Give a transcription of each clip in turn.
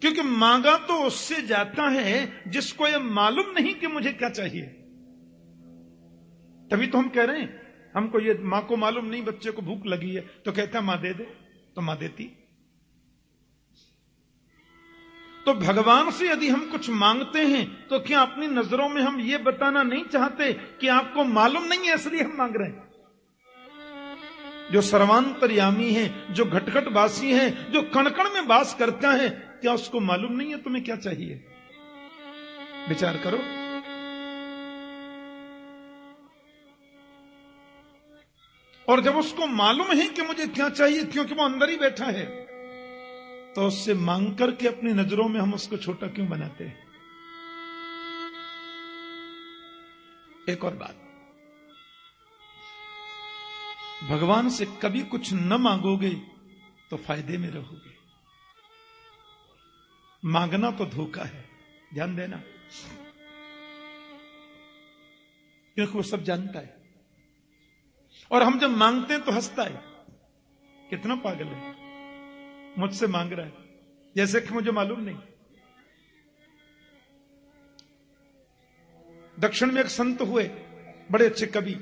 क्योंकि मांगा तो उससे जाता है जिसको यह मालूम नहीं कि मुझे क्या चाहिए। तभी तो हम कह रहे हैं, हमको ये मां को मालूम नहीं बच्चे को भूख लगी है, तो कहता मां दे दे, तो मां देती। तो भगवान से यदि हम कुछ मांगते हैं तो क्या अपनी नजरों में हम ये बताना नहीं चाहते कि आपको मालूम नहीं है इसलिए हम मांग रहे हैं? जो सर्वांतर्यामी है, जो घटघट वासी है, जो कण-कण में वास करता है, क्या उसको मालूम नहीं है तुम्हें क्या चाहिए? विचार करो। और जब उसको मालूम है कि मुझे क्या चाहिए, क्योंकि वो अंदर ही बैठा है, तो उससे मांग करके अपनी नजरों में हम उसको छोटा क्यों बनाते हैं? एक और बात, भगवान से कभी कुछ न मांगोगे तो फायदे में रहोगे। मांगना तो धोखा है, ध्यान देना, क्योंकि वो सब जानता है। और हम जब मांगते हैं तो हंसता है, कितना पागल है, मुझसे मांग रहा है जैसे कि मुझे मालूम नहीं। दक्षिण में एक संत हुए, बड़े अच्छे कवि,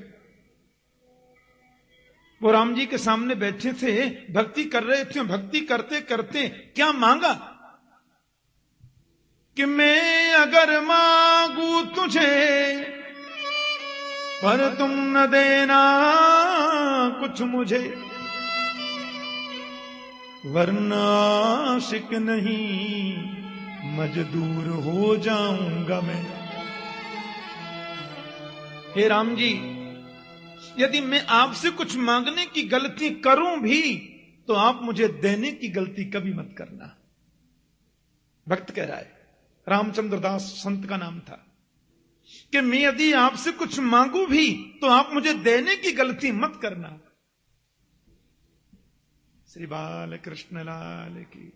वो राम जी के सामने बैठे थे, भक्ति कर रहे थे। भक्ति करते करते क्या मांगा कि मैं अगर मांगू तुझे पर तुम न देना कुछ मुझे, वरना आशिक नहीं मजदूर हो जाऊंगा मैं। हे राम जी, यदि मैं आपसे कुछ मांगने की गलती करूं भी तो आप मुझे देने की गलती कभी मत करना। भक्त कह रहा है, रामचंद्र दास संत का नाम था, कि मैं यदि आपसे कुछ मांगू भी तो आप मुझे देने की गलती मत करना। श्री बाल कृष्ण लाल की।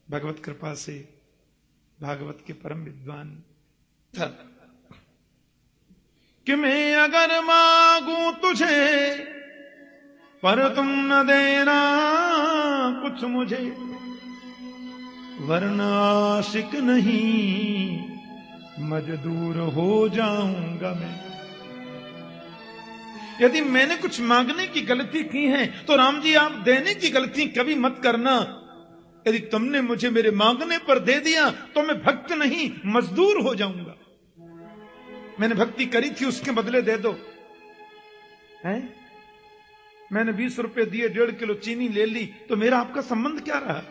भगवत कृपा से भागवत के परम विद्वान था कि मैं अगर मांगू तुझे पर तुम न देना कुछ मुझे, वरना आशिक नहीं मजदूर हो जाऊंगा मैं। यदि मैंने कुछ मांगने की गलती की है तो राम जी आप देने की गलती कभी मत करना। यदि तुमने मुझे मेरे मांगने पर दे दिया तो मैं भक्त नहीं मजदूर हो जाऊंगा। मैंने भक्ति करी थी, उसके बदले दे दो। हैं? मैंने 20 रुपए दिए, 1.5 किलो चीनी ले ली, तो मेरा आपका संबंध क्या रहा?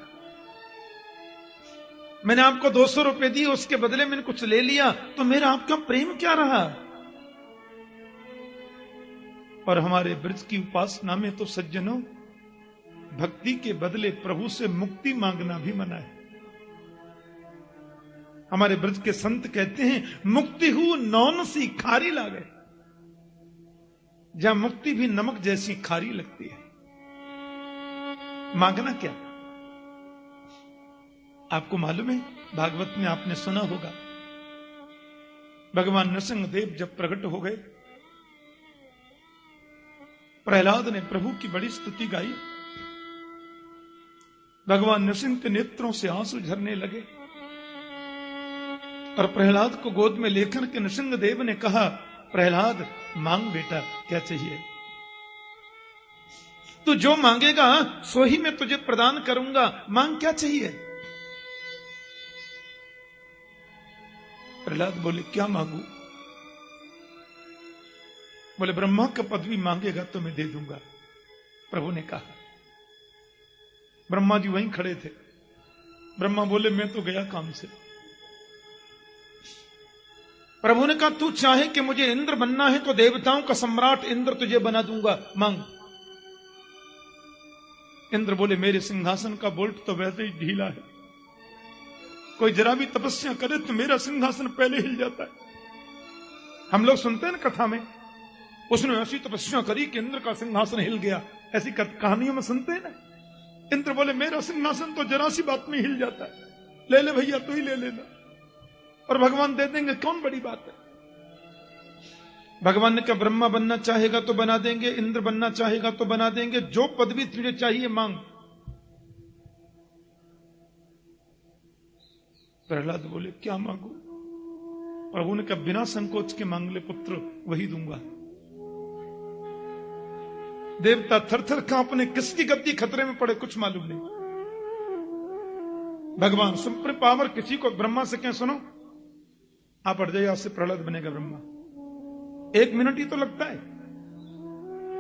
मैंने आपको 200 रुपए दिए, उसके बदले मैंने कुछ ले लिया, तो मेरा आपका प्रेम क्या रहा? और हमारे ब्रज की उपासना में तो सज्जनों, भक्ति के बदले प्रभु से मुक्ति मांगना भी मना है। हमारे ब्रज के संत कहते हैं, मुक्ति हूं नौन सी खारी लागे। जहां मुक्ति भी नमक जैसी खारी लगती है। मांगना क्या? आपको मालूम है, भागवत में आपने सुना होगा, भगवान नृसिंहदेव जब प्रकट हो गए, प्रहलाद ने प्रभु की बड़ी स्तुति गाई। भगवान नृसिंह के नेत्रों से आंसू झरने लगे और प्रहलाद को गोद में लेकर के नृसिंहदेव ने कहा, प्रहलाद मांग बेटा, क्या चाहिए? तू जो मांगेगा सो ही मैं तुझे प्रदान करूंगा। मांग क्या चाहिए? प्रहलाद बोले, क्या मांगू? बोले, ब्रह्मा का पदवी मांगेगा तो मैं दे दूंगा। प्रभु ने कहा। ब्रह्मा जी वहीं खड़े थे। ब्रह्मा बोले, मैं तो गया काम से। प्रभु ने कहा, तू चाहे कि मुझे इंद्र बनना है तो देवताओं का सम्राट इंद्र तुझे बना दूंगा, मांग। इंद्र बोले, मेरे सिंहासन का बोल्ट तो वैसे ही ढीला है, कोई जरा भी तपस्या करे तो मेरा सिंहासन पहले हिल जाता है। हम लोग सुनते हैं ना कथा में, उसने ऐसी तपस्या करी कि इंद्र का सिंहासन हिल गया, ऐसी कहानियों में सुनते हैं ना। इंद्र बोले, मेरा सिंहासन तो जरा सी बात में हिल जाता है, ले ले भैया, तू ही ले लेना। और भगवान दे देंगे, कौन बड़ी बात है। भगवान ने कहा, ब्रह्मा बनना चाहेगा तो बना देंगे, इंद्र बनना चाहेगा तो बना देंगे, जो पदवी तुझे चाहिए मांग। प्रहलाद बोले क्या मांगू? प्रभु ने कहा बिना संकोच के मांग ले पुत्र, वही दूंगा। देवता थर थर कांपने, किसकी गद्दी खतरे में पड़े कुछ मालूम नहीं। भगवान सुप्रीम पावर किसी को ब्रह्मा से कहें सुनो आप हट जाइए, आपसे प्रहलाद बनेगा ब्रह्मा। 1 मिनट ही तो लगता है।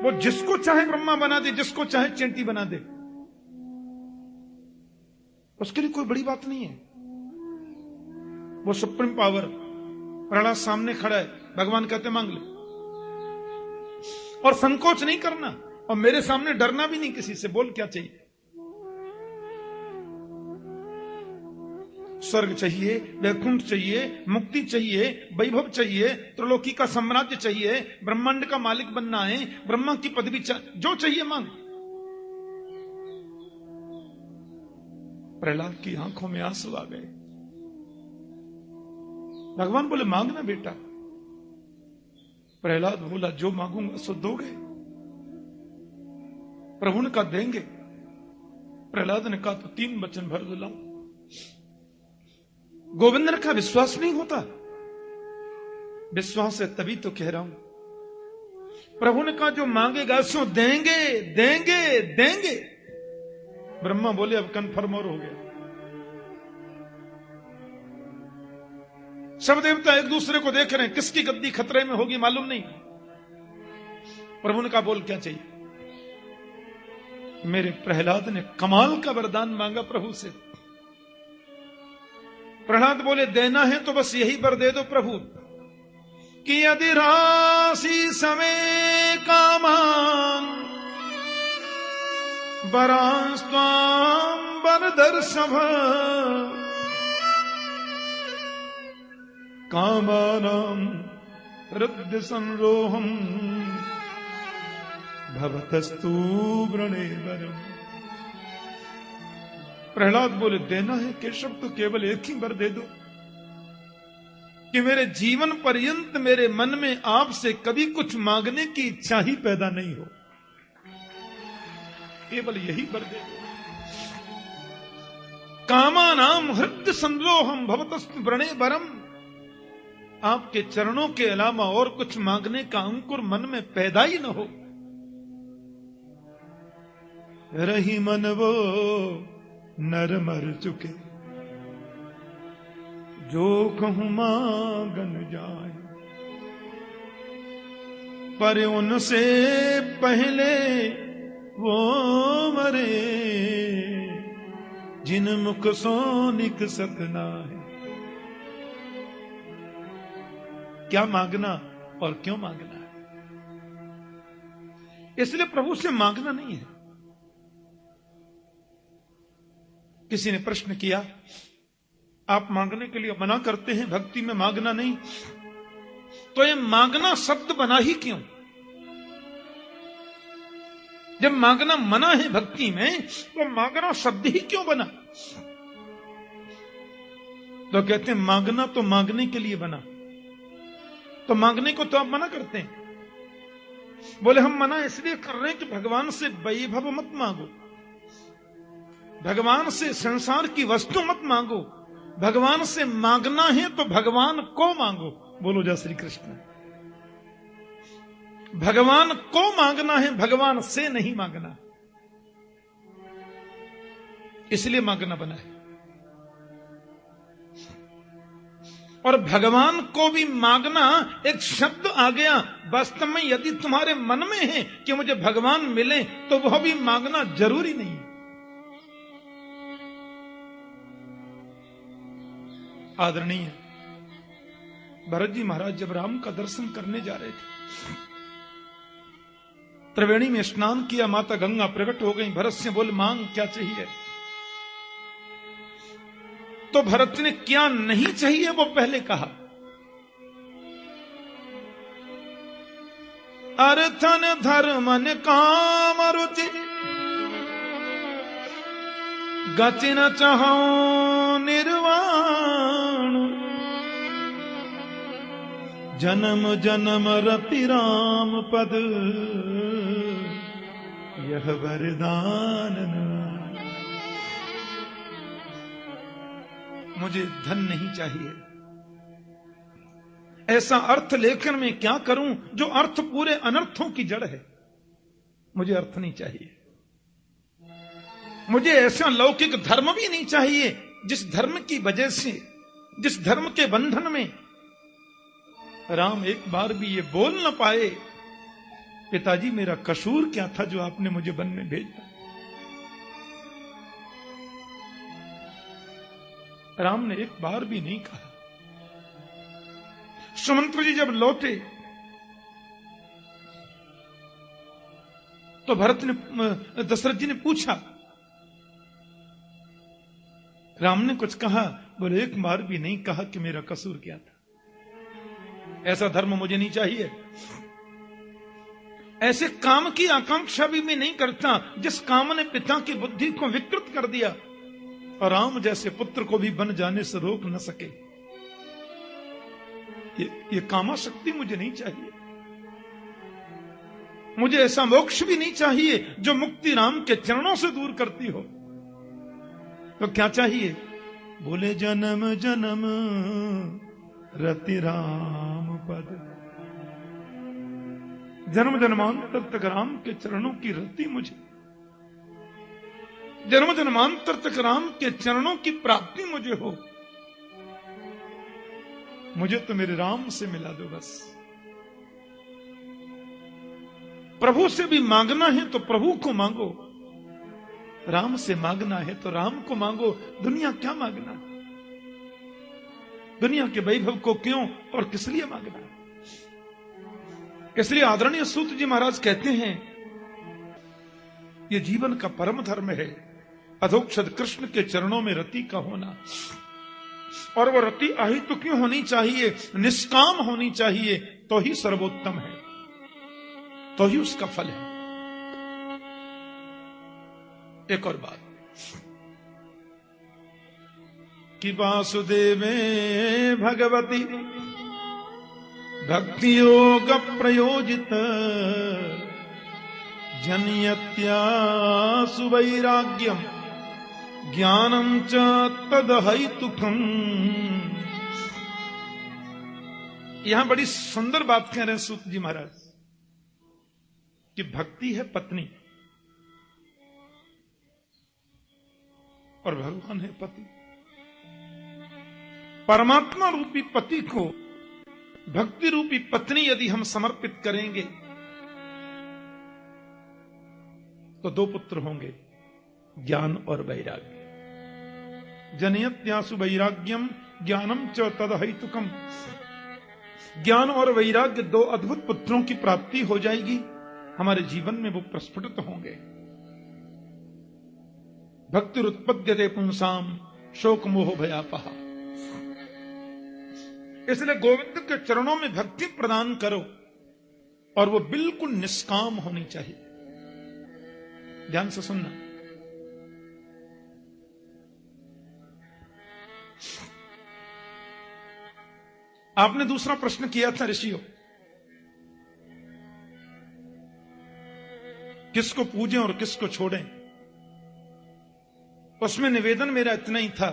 वो जिसको चाहे ब्रह्मा बना दे, जिसको चाहे चेंटी बना दे, उसके लिए कोई बड़ी बात नहीं है। वो सुप्रीम पावर, प्रहलाद सामने खड़ा है, भगवान कहते मांग ले, और संकोच नहीं करना, और मेरे सामने डरना भी नहीं किसी से। बोल क्या चाहिए? स्वर्ग चाहिए, वैकुंठ चाहिए, मुक्ति चाहिए, वैभव चाहिए, त्रिलोकी का साम्राज्य चाहिए, ब्रह्मांड का मालिक बनना है, ब्रह्मा की पदवी चाहिए, जो चाहिए मांग। प्रहलाद की आंखों में आंसू आ गए। भगवान बोले मांगना बेटा। प्रहलाद बोला जो मांगूंगा सो दोगे। प्रभु ने कहा देंगे। प्रहलाद ने कहा तो 3 वचन भर दो लाओ। गोविंद ने कहा विश्वास नहीं होता। विश्वास है तभी तो कह रहा हूं। प्रभु ने कहा जो मांगेगा सो देंगे देंगे देंगे। ब्रह्मा बोले अब कन्फर्म और हो गया। सब देवता एक दूसरे को देख रहे हैं, किसकी गद्दी खतरे में होगी मालूम नहीं। प्रभु ने कहा बोल क्या चाहिए? मेरे प्रहलाद ने कमाल का वरदान मांगा प्रभु से। प्रहलाद बोले देना है तो बस यही वर दे दो प्रभु कि यदि राशि समय कामान वरांस्त्वाम वरदर्शभ कामानां हृदय संरोहम भवतस्तु वृणेवरम। प्रहलाद बोले देना है केशव तो केवल एक ही वर दे दो कि मेरे जीवन पर्यंत मेरे मन में आपसे कभी कुछ मांगने की इच्छा ही पैदा नहीं हो। केवल यही वर दे दो। कामानाम हृदय संरोहम भवतस्तु वृणेवरम। आपके चरणों के अलावा और कुछ मांगने का अंकुर मन में पैदा ही न हो। रही मन वो नर मर चुके जो कहूं मांगन जाए, पर उनसे पहले वो मरे जिन मुख सो निकसत ना है। क्या मांगना और क्यों मांगना है? इसलिए प्रभु से मांगना नहीं है। किसी ने प्रश्न किया आप मांगने के लिए मना करते हैं, भक्ति में मांगना नहीं, तो ये मांगना शब्द बना ही क्यों? जब मांगना मना है भक्ति में तो मांगना शब्द ही क्यों बना? तो कहते हैं मांगना तो मांगने के लिए बना, तो मांगने को तो आप मना करते हैं। बोले हम मना इसलिए कर रहे हैं कि भगवान से वैभव मत मांगो, भगवान से संसार की वस्तु मत मांगो, भगवान से मांगना है तो भगवान को मांगो। बोलो जय श्री कृष्ण। भगवान को मांगना है, भगवान से नहीं मांगना, इसलिए मांगना बना है। और भगवान को भी मांगना एक शब्द आ गया। वास्तव में यदि तुम्हारे मन में है कि मुझे भगवान मिले तो वह भी मांगना जरूरी नहीं। आदरणीय भरत जी महाराज जब राम का दर्शन करने जा रहे थे, त्रिवेणी में स्नान किया, माता गंगा प्रकट हो गई। भरत से बोले मांग क्या चाहिए? तो भरत ने क्या नहीं चाहिए वो पहले कहा। अर्थन धर्मन काम रुचि गति न चाहो निर्वाण जन्म जन्म रति राम पद यह वरदान। मुझे धन नहीं चाहिए। ऐसा अर्थ लेकर मैं क्या करूं जो अर्थ पूरे अनर्थों की जड़ है। मुझे अर्थ नहीं चाहिए। मुझे ऐसा लौकिक धर्म भी नहीं चाहिए जिस धर्म की वजह से, जिस धर्म के बंधन में राम एक बार भी ये बोल न पाए, पिताजी मेरा कसूर क्या था जो आपने मुझे वन में भेजा। राम ने एक बार भी नहीं कहा। सुमंत्र जी जब लौटे तो दशरथ जी ने पूछा, राम ने कुछ कहा? बोले एक बार भी नहीं कहा कि मेरा कसूर क्या था। ऐसा धर्म मुझे नहीं चाहिए। ऐसे काम की आकांक्षा भी मैं नहीं करता जिस काम ने पिता की बुद्धि को विकृत कर दिया और राम जैसे पुत्र को भी बन जाने से रोक न सके। ये कामाशक्ति मुझे नहीं चाहिए। मुझे ऐसा मोक्ष भी नहीं चाहिए जो मुक्ति राम के चरणों से दूर करती हो। तो क्या चाहिए? बोले जन्म जन्म रति राम पद। जन्म जन्मांतर तक राम के चरणों की रति मुझे, जन्म जन्मांतर तक राम के चरणों की प्राप्ति मुझे हो। मुझे तो मेरे राम से मिला दो बस। प्रभु से भी मांगना है तो प्रभु को मांगो, राम से मांगना है तो राम को मांगो। दुनिया क्या मांगना? दुनिया के वैभव को क्यों और किस लिए मांगना? इसलिए आदरणीय सूत जी महाराज कहते हैं, ये जीवन का परम धर्म है अधोक्षज कृष्ण के चरणों में रति का होना। और वो रति अहितु क्यों होनी चाहिए? निष्काम होनी चाहिए, तो ही सर्वोत्तम है, तो ही उसका फल है। एक और बात कि वासुदेवे भगवती भक्ति योग प्रयोजित जनयत्या सुवैराग्यम ज्ञानम च तदहैतुकम। यहां बड़ी सुंदर बात कह रहे हैं सूत जी महाराज कि भक्ति है पत्नी और भगवान है पति। परमात्मा रूपी पति को भक्ति रूपी पत्नी यदि हम समर्पित करेंगे तो दो पुत्र होंगे, ज्ञान और वैराग्य। जनयत्यासु वैराग्यम ज्ञानम च तदहैतुकम। ज्ञान और वैराग्य दो अद्भुत पुत्रों की प्राप्ति हो जाएगी, हमारे जीवन में वो प्रस्फुटित होंगे। भक्तिरुत्पद्यते पुंसाम शोक मोह भयापहा। इसलिए गोविंद के चरणों में भक्ति प्रदान करो और वो बिल्कुल निष्काम होनी चाहिए। ध्यान से सुनना। आपने दूसरा प्रश्न किया था ऋषियों, किसको पूजें और किसको छोड़ें। उसमें निवेदन मेरा इतना ही था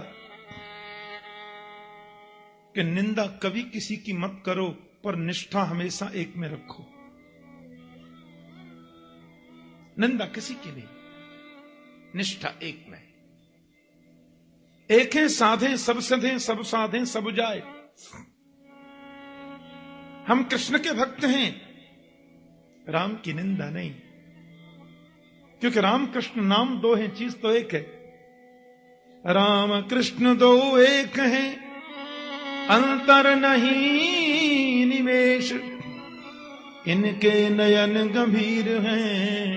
कि निंदा कभी किसी की मत करो, पर निष्ठा हमेशा एक में रखो। निंदा किसी की नहीं, निष्ठा एक में। एक है साधे सब सधे, सब साधे सब जाए। हम कृष्ण के भक्त हैं, राम की निंदा नहीं, क्योंकि राम कृष्ण नाम दो हैं, चीज तो एक है। राम कृष्ण दो एक हैं, अंतर नहीं निमेश। इनके नयन गंभीर हैं,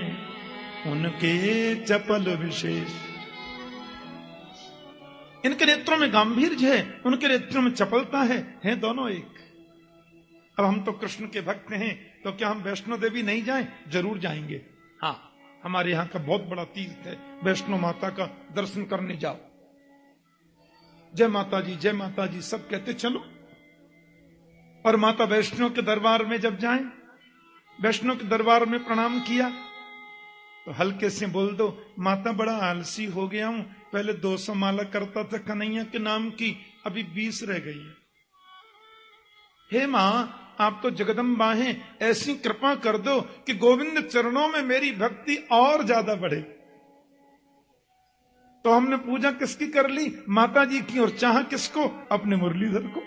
उनके चपल विशेष। इनके नेत्रों में गांभीर्य है, उनके नेत्रों में चपलता है दोनों एक। अब हम तो कृष्ण के भक्त हैं, तो क्या हम वैष्णो देवी नहीं जाएं? जरूर जाएंगे। हाँ, हमारे यहां का बहुत बड़ा तीर्थ है, वैष्णो माता का दर्शन करने जाओ। जय माता जी, जय माता जी सब कहते चलो। और माता वैष्णो के दरबार में जब जाएं, वैष्णो के दरबार में प्रणाम किया, तो हल्के से बोल दो, माता बड़ा आलसी हो गया हूं, पहले 200 माला करता था कन्हैया के नाम की, अभी 20 रह गई है। हे मां, आप तो जगदम्बा हैं, ऐसी कृपा कर दो कि गोविंद चरणों में मेरी भक्ति और ज्यादा बढ़े। तो हमने पूजा किसकी कर ली? माता जी की। और चाह किसको? अपने मुरलीधर को।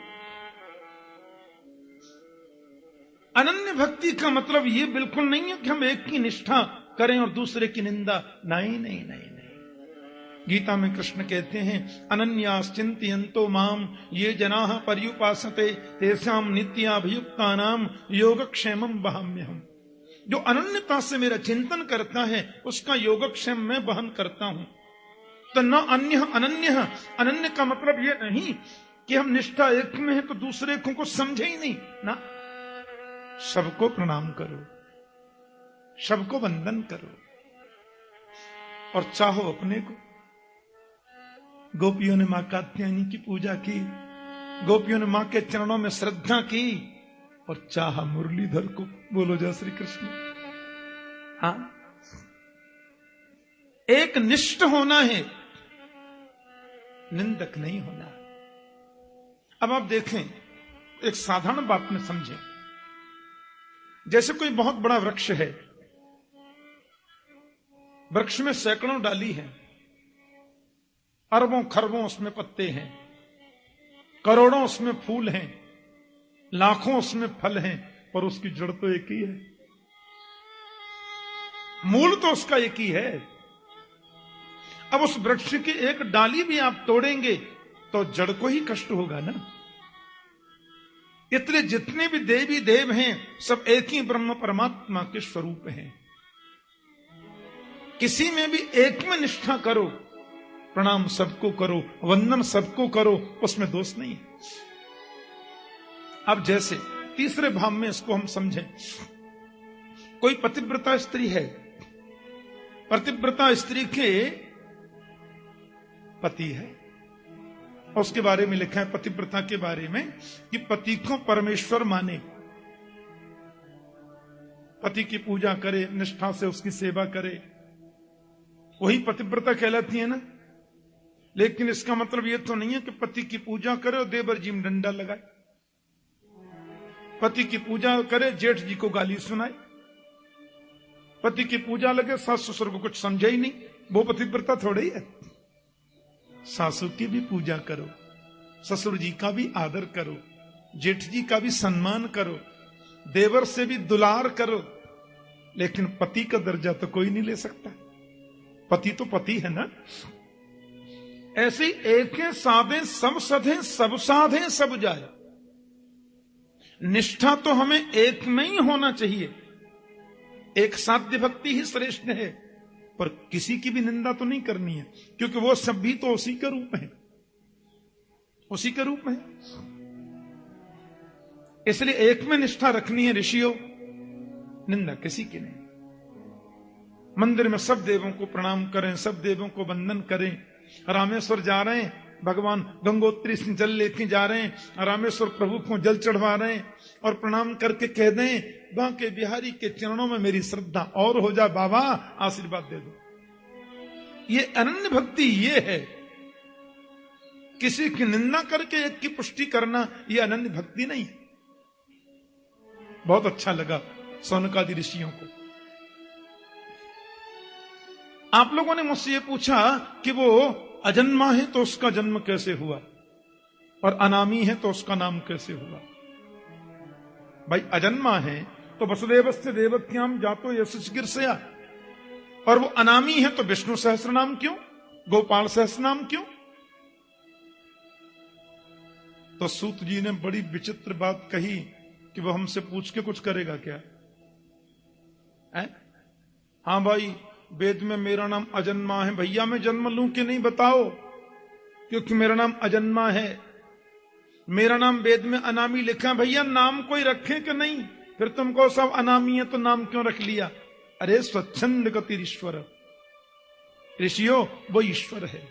अनन्य भक्ति का मतलब ये बिल्कुल नहीं है कि हम एक की निष्ठा करें और दूसरे की निंदा। नहीं नहीं नहीं नहीं। गीता में कृष्ण कहते हैं, अनन्याश्चिन्तयन्तो माम ये जनाः पर्युपासते तेषां नित्याभियुक्तानां योगक्षेमं वहाम्यहम्। जो अनन्यता से मेरा चिंतन करता है उसका योगक्षेम मैं वहन करता हूं। तो न अन्य अनन्य, अनन्य का मतलब ये नहीं कि हम निष्ठा एक में है तो दूसरे को समझे ही नहीं ना। सबको प्रणाम करो, सबको वंदन करो और चाहो अपने को। गोपियों ने मां कात्यायनी की पूजा की, गोपियों ने मां के चरणों में श्रद्धा की और चाहा मुरलीधर को। बोलो जय श्री कृष्ण। हाँ, एक निष्ठ होना है, निंदक नहीं होना। अब आप देखें, एक साधारण बात में समझें। जैसे कोई बहुत बड़ा वृक्ष है, वृक्ष में सैकड़ों डाली हैं, अरबों खरबों उसमें पत्ते हैं, करोड़ों उसमें फूल हैं, लाखों उसमें फल हैं, पर उसकी जड़ तो एक ही है, मूल तो उसका एक ही है। अब उस वृक्ष की एक डाली भी आप तोड़ेंगे तो जड़ को ही कष्ट होगा ना। इतने जितने भी देवी देव हैं सब एक ही ब्रह्म परमात्मा के स्वरूप हैं। किसी में भी एक में निष्ठा करो, प्रणाम सबको करो, वंदन सबको करो, उसमें दोष नहीं है। अब जैसे तीसरे भाव में इसको हम समझें, कोई पतिव्रता स्त्री है, पतिव्रता स्त्री के पति है, उसके बारे में लिखा है पतिव्रता के बारे में कि पति को परमेश्वर माने, पति की पूजा करे, निष्ठा से उसकी सेवा करे, वही पतिव्रता कहलाती है ना। लेकिन इसका मतलब यह तो नहीं है कि पति की पूजा करे और देवर जी में डंडा लगाए, पति की पूजा करे जेठ जी को गाली सुनाए, पति की पूजा लगे सास ससुर को कुछ समझे ही नहीं, वो पतिव्रता थोड़ी ही है। सासू की भी पूजा करो, ससुर जी का भी आदर करो, जेठ जी का भी सम्मान करो, देवर से भी दुलार करो, लेकिन पति का दर्जा तो कोई नहीं ले सकता। पति तो पति है ना। ऐसे एक साधे सब सधे, सब साधे सब जाए। निष्ठा तो हमें एक में ही होना चाहिए, एक साध्य भक्ति ही श्रेष्ठ है, पर किसी की भी निंदा तो नहीं करनी है, क्योंकि वो सब भी तो उसी के रूप में है, उसी के रूप में है। इसलिए एक में निष्ठा रखनी है ऋषियों, निंदा किसी की नहीं। मंदिर में सब देवों को प्रणाम करें, सब देवों को वंदन करें। रामेश्वर जा रहे हैं, भगवान गंगोत्री से जल लेके जा रहे हैं, रामेश्वर प्रभु को जल चढ़वा रहे हैं और प्रणाम करके कह दें, बांके बिहारी के चरणों में मेरी श्रद्धा और हो जा बाबा, आशीर्वाद दे दो। ये अनन्य भक्ति ये है। किसी की निंदा करके एक की पुष्टि करना ये अनन्य भक्ति नहीं है। बहुत अच्छा लगा सौनकादि ऋषियों को। आप लोगों ने मुझसे ये पूछा कि वो अजन्मा है तो उसका जन्म कैसे हुआ, और अनामी है तो उसका नाम कैसे हुआ। भाई अजन्मा है तो वसुदेवस्य देवक्याम जातो यशस् गिरसया, और वो अनामी है तो विष्णु सहस्र नाम क्यों, गोपाल सहस्र नाम क्यों। तो सूत जी ने बड़ी विचित्र बात कही कि वो हमसे पूछ के कुछ करेगा क्या है? हाँ भाई, वेद में मेरा नाम अजन्मा है, भैया मैं जन्म लूं कि नहीं बताओ, क्योंकि मेरा नाम अजन्मा है। मेरा नाम वेद में अनामी लिखा है, भैया नाम कोई रखे कि नहीं, फिर तुमको सब अनामी है तो नाम क्यों रख लिया। अरे स्वच्छंद गति ईश्वर, ऋषियों वो ईश्वर है,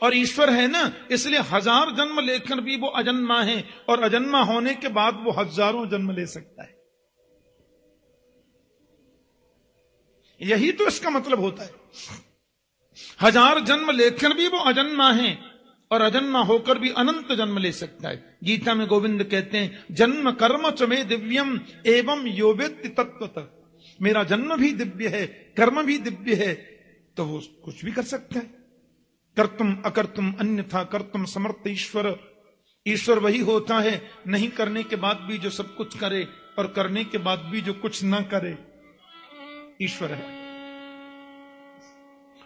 और ईश्वर है ना, इसलिए 1000 जन्म लेकर भी वो अजन्मा है, और अजन्मा होने के बाद वो हजारों जन्म ले सकता है। यही तो इसका मतलब होता है। 1000 जन्म लेकर भी वो अजन्मा है, और अजन्मा होकर भी अनंत जन्म ले सकता है। गीता में गोविंद कहते हैं, जन्म कर्म च मे दिव्यम एवं यो वेत्ति तत्त्वतः। मेरा जन्म भी दिव्य है, कर्म भी दिव्य है, तो वो कुछ भी कर सकता है। कर्तुम अकर्तुम अन्यथा कर्तुम समर्थ ईश्वर। ईश्वर वही होता है नहीं करने के बाद भी जो सब कुछ करे, और करने के बाद भी जो कुछ ना करे, ईश्वर है।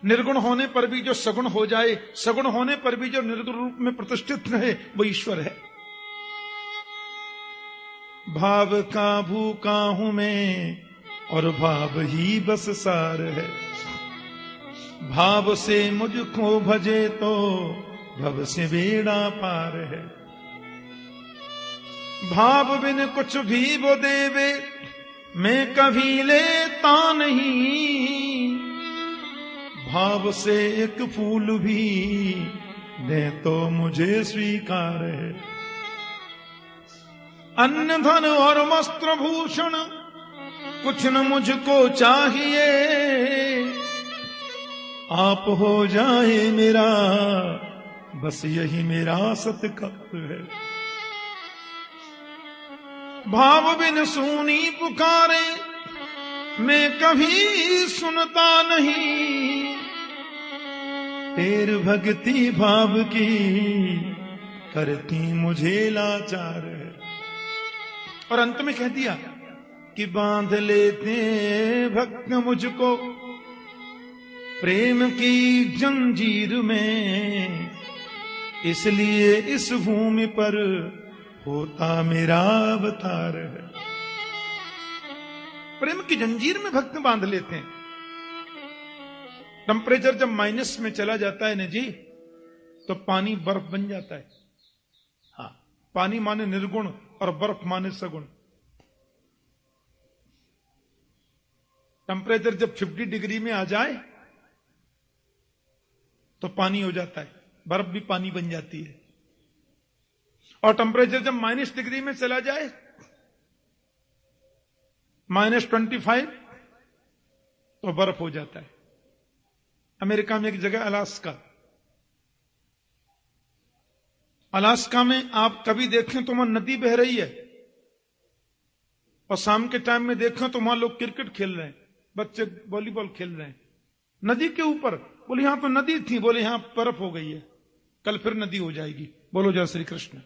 निर्गुण होने पर भी जो सगुण हो जाए, सगुण होने पर भी जो निर्गुण रूप में प्रतिष्ठित रहे, वो ईश्वर है। भाव का भूखा हूं मैं, और भाव ही बस सार है। भाव से मुझको भजे तो भव से बेड़ा पार है। भाव बिन कुछ भी वो देवे, मैं कभी लेता नहीं। भाव से एक फूल भी दे तो मुझे स्वीकार है। अन्न धन और वस्त्र भूषण कुछ न मुझको चाहिए। आप हो जाए मेरा, बस यही मेरा सत्कर्म है। भाव बिन सूनी पुकारे, मैं कभी सुनता नहीं। तेर भक्ति भाव की करती मुझे लाचार है। और अंत में कह दिया कि बांध लेते भक्त मुझको प्रेम की जंजीर में, इसलिए इस भूमि पर होता मेरा अवतार है। प्रेम की जंजीर में भक्त बांध लेते हैं। टेम्परेचर जब माइनस में चला जाता है ना जी, तो पानी बर्फ बन जाता है। हाँ, पानी माने निर्गुण और बर्फ माने सगुण। टेम्परेचर जब 50 डिग्री में आ जाए तो पानी हो जाता है, बर्फ भी पानी बन जाती है। और टेम्परेचर जब -, डिग्री में चला जाए, -25, तो बर्फ हो जाता है। अमेरिका में एक जगह अलास्का, अलास्का में आप कभी देखें तो वहां नदी बह रही है, और शाम के टाइम में देखें तो वहां लोग क्रिकेट खेल रहे हैं, बच्चे वॉलीबॉल खेल रहे हैं नदी के ऊपर। बोले यहां तो नदी थी, बोले यहां बर्फ हो गई है, कल फिर नदी हो जाएगी। बोलो जय श्री कृष्ण।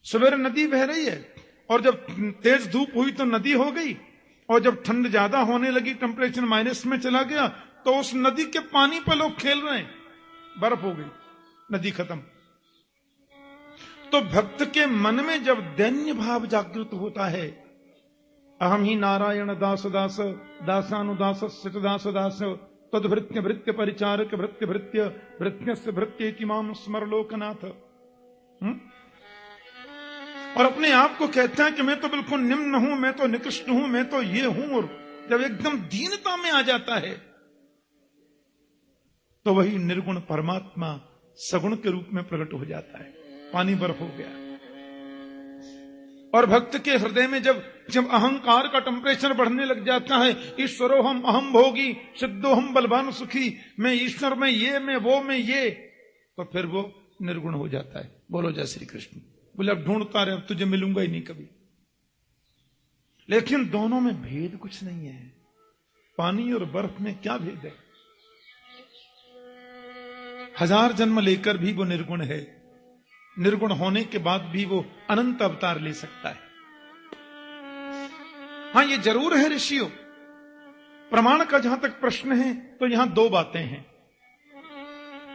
सवेरे नदी बह रही है, और जब तेज धूप हुई तो नदी हो गई, और जब ठंड ज्यादा होने लगी, टेम्परेचर माइनस में चला गया, तो उस नदी के पानी पर लोग खेल रहे हैं, बर्फ हो गई, नदी खत्म। तो भक्त के मन में जब दैन्य भाव जागृत होता है, अहम ही नारायण दास दास दासानुदास सित दास दास तद्भृत्य भृत्य परिचारक भृत्य भृत्य भृत्यस्य भृत्य माम स्मर लोकनाथ। और अपने आप को कहता है कि मैं तो बिल्कुल निम्न हूं, मैं तो निकृष्ट हूं, मैं तो ये हूं। और जब एकदम दीनता में आ जाता है, तो वही निर्गुण परमात्मा सगुण के रूप में प्रकट हो जाता है। पानी बर्फ हो गया। और भक्त के हृदय में जब अहंकार का टेम्परेचर बढ़ने लग जाता है, ईश्वरो हम अहम भोगी सिद्धो हम बलवान सुखी, मैं ईश्वर में ये, मैं वो में ये, तो फिर वो निर्गुण हो जाता है। बोलो जय श्री कृष्ण। बोले अब ढूंढता रहे, अब तुझे मिलूंगा ही नहीं कभी। लेकिन दोनों में भेद कुछ नहीं है। पानी और बर्फ में क्या भेद है? 1000 जन्म लेकर भी वो निर्गुण है, निर्गुण होने के बाद भी वो अनंत अवतार ले सकता है। हां, ये जरूर है ऋषियों, प्रमाण का जहां तक प्रश्न है तो यहां 2 बातें हैं।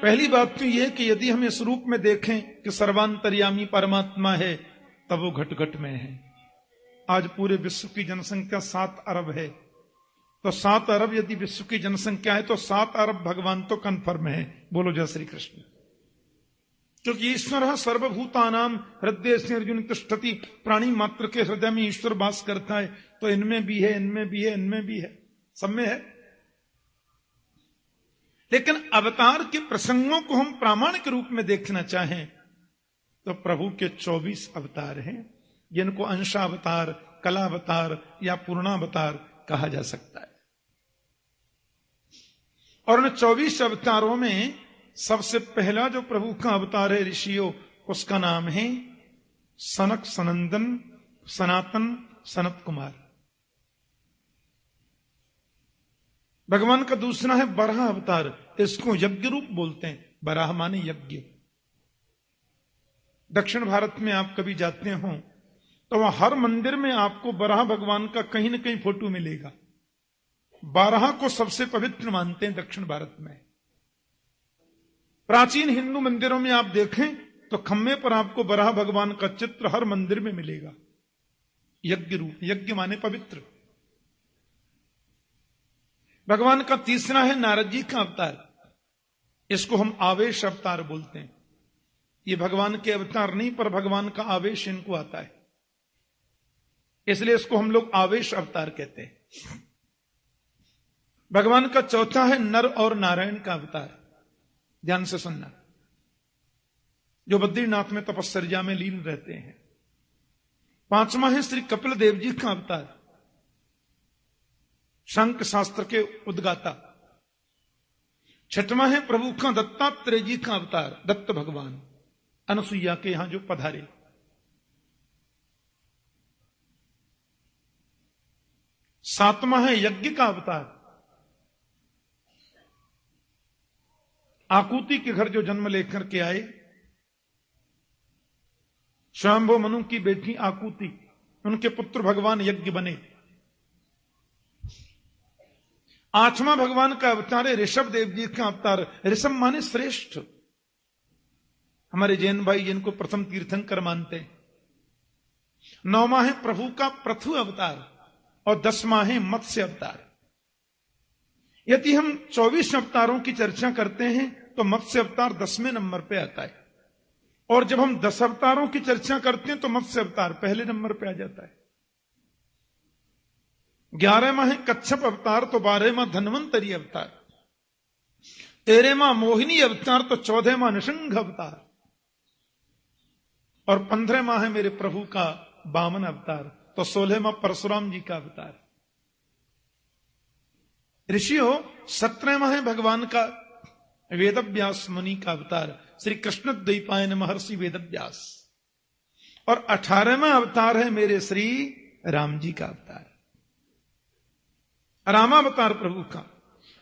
पहली बात तो यह कि यदि हम इस रूप में देखें कि सर्वांतर्यामी परमात्मा है, तब वो घट घट में है। आज पूरे विश्व की जनसंख्या 7 अरब है, तो 7 अरब यदि विश्व की जनसंख्या है तो 7 अरब भगवान तो कन्फर्म है। बोलो जय श्री कृष्ण। क्योंकि ईश्वर सर्वभूतानाम हृदय से अर्जुन तिष्ठति, प्राणी मात्र के हृदय में ईश्वर वास करता है। तो इनमें भी है, इनमें भी है, इनमें भी है, सब में है। लेकिन अवतार के प्रसंगों को हम प्रामाणिक रूप में देखना चाहें तो प्रभु के 24 अवतार हैं, जिनको अंशावतार, कलावतार या पूर्णावतार कहा जा सकता है। और उन 24 अवतारों में सबसे पहला जो प्रभु का अवतार है ऋषियों, उसका नाम है सनक सनंदन सनातन सनत कुमार। भगवान का दूसरा है बराह अवतार, इसको यज्ञ रूप बोलते हैं। बराह माने यज्ञ। दक्षिण भारत में आप कभी जाते हो तो वहां हर मंदिर में आपको बराह भगवान का कहीं न कहीं फोटो मिलेगा। बारह को सबसे पवित्र मानते हैं दक्षिण भारत में। प्राचीन हिंदू मंदिरों में आप देखें तो खम्भे पर आपको बराह भगवान का चित्र हर मंदिर में मिलेगा। यज्ञ रूप, यज्ञ माने पवित्र। भगवान का तीसरा है नारद जी का अवतार, इसको हम आवेश अवतार बोलते हैं। ये भगवान के अवतार नहीं, पर भगवान का आवेश इनको आता है, इसलिए इसको हम लोग आवेश अवतार कहते हैं। भगवान का चौथा है नर और नारायण का अवतार। ध्यान से सुनना, जो बद्रीनाथ में तपस्या में लीन रहते हैं। पांचवा है श्री कपिल देव जी का अवतार, शंख शास्त्र के उद्गाता। छठवां है प्रभु का दत्तात्रेय जी का अवतार, दत्त भगवान, अनसुईया के यहां जो पधारे। सातवां है यज्ञ का अवतार, आकुति के घर जो जन्म लेकर के आए, स्वयंभू मनु की बेटी आकुति, उनके पुत्र भगवान यज्ञ बने। आठवां भगवान का अवतार है ऋषभ देव जी का अवतार। ऋषभ माने श्रेष्ठ, हमारे जैन भाई जिनको प्रथम तीर्थंकर मानते हैं। नौवां है प्रभु का पृथु अवतार और 10वां है मत्स्य अवतार। यदि हम 24 अवतारों की चर्चा करते हैं तो मत्स्य अवतार 10वें नंबर पे आता है, और जब हम 10 अवतारों की चर्चा करते हैं तो मत्स्य अवतार पहले नंबर पे आ जाता है। 11वां है कच्छप अवतार तो 12वां धन्वंतरी अवतार, 13वां मोहिनी अवतार तो 14वां नृसिंह अवतार, और 15वां है मेरे प्रभु का वामन अवतार तो 16वां परशुराम जी का अवतार। ऋषियों 17वां है भगवान का वेदव्यास मुनि का अवतार, श्री कृष्ण द्वैपायन महर्षि वेदव्यास, और 18वां अवतार है मेरे श्री राम जी का अवतार, रामावतार प्रभु का।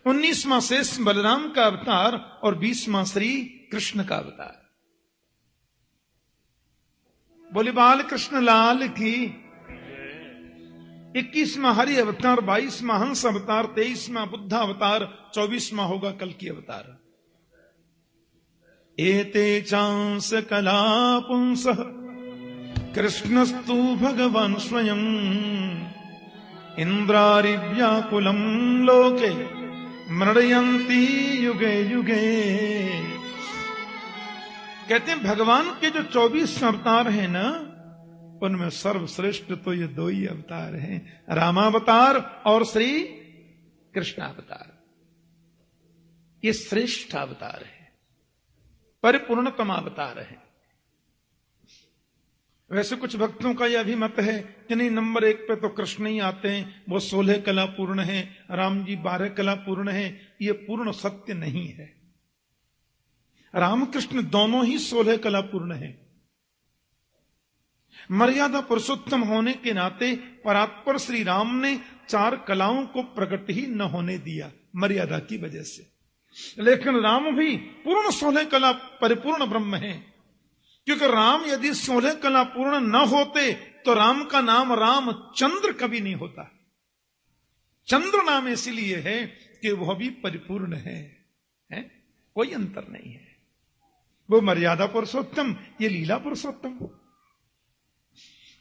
19वां शेष बलराम का अवतार और 20वां श्री कृष्ण का अवतार। बोले बाल कृष्ण लाल की। 21वां हरि अवतार, 22वां हंस अवतार, 23वां बुद्ध अवतार, 24वां होगा कल की अवतार। एते चांस कला पुंसः कृष्णस्तु भगवान स्वयं इंद्रारिव्याकुलम लोके मृडयन्ति युगे युगे। कहते हैं भगवान के जो 24 अवतार हैं ना, उनमें सर्वश्रेष्ठ तो ये 2 ही अवतार हैं, रामावतार और श्री कृष्णावतार। ये श्रेष्ठ अवतार है, परिपूर्णतम अवतार है। वैसे कुछ भक्तों का यह भी मत है कि नहीं, नंबर 1 पे तो कृष्ण ही आते हैं, वो 16 कला पूर्ण है, राम जी 12 कला पूर्ण है। ये पूर्ण सत्य नहीं है। रामकृष्ण दोनों ही 16 कला पूर्ण है। मर्यादा पुरुषोत्तम होने के नाते परात्पर श्री राम ने 4 कलाओं को प्रकट ही न होने दिया मर्यादा की वजह से, लेकिन राम भी पूर्ण 16 कला परिपूर्ण ब्रह्म है। क्योंकि राम यदि 16 कला पूर्ण न होते तो राम का नाम रामचंद्र कभी नहीं होता। चंद्र नाम इसलिए है कि वह भी परिपूर्ण है? कोई अंतर नहीं है। वो मर्यादा पुरुषोत्तम, ये लीला पुरुषोत्तम।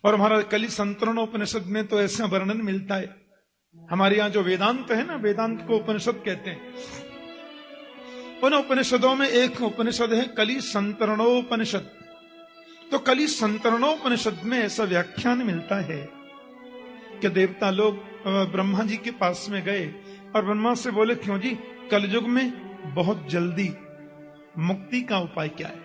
और हमारा कली संतरणोपनिषद में तो ऐसा वर्णन मिलता है। हमारे यहां जो वेदांत है ना, वेदांत को उपनिषद कहते हैं। उन उपनिषदों में एक उपनिषद है कली संतरणोपनिषद। तो कली संतरणोपनिषद में ऐसा व्याख्यान मिलता है कि देवता लोग ब्रह्मा जी के पास में गए और ब्रह्मा से बोले, क्यों जी, कलयुग में बहुत जल्दी मुक्ति का उपाय क्या है?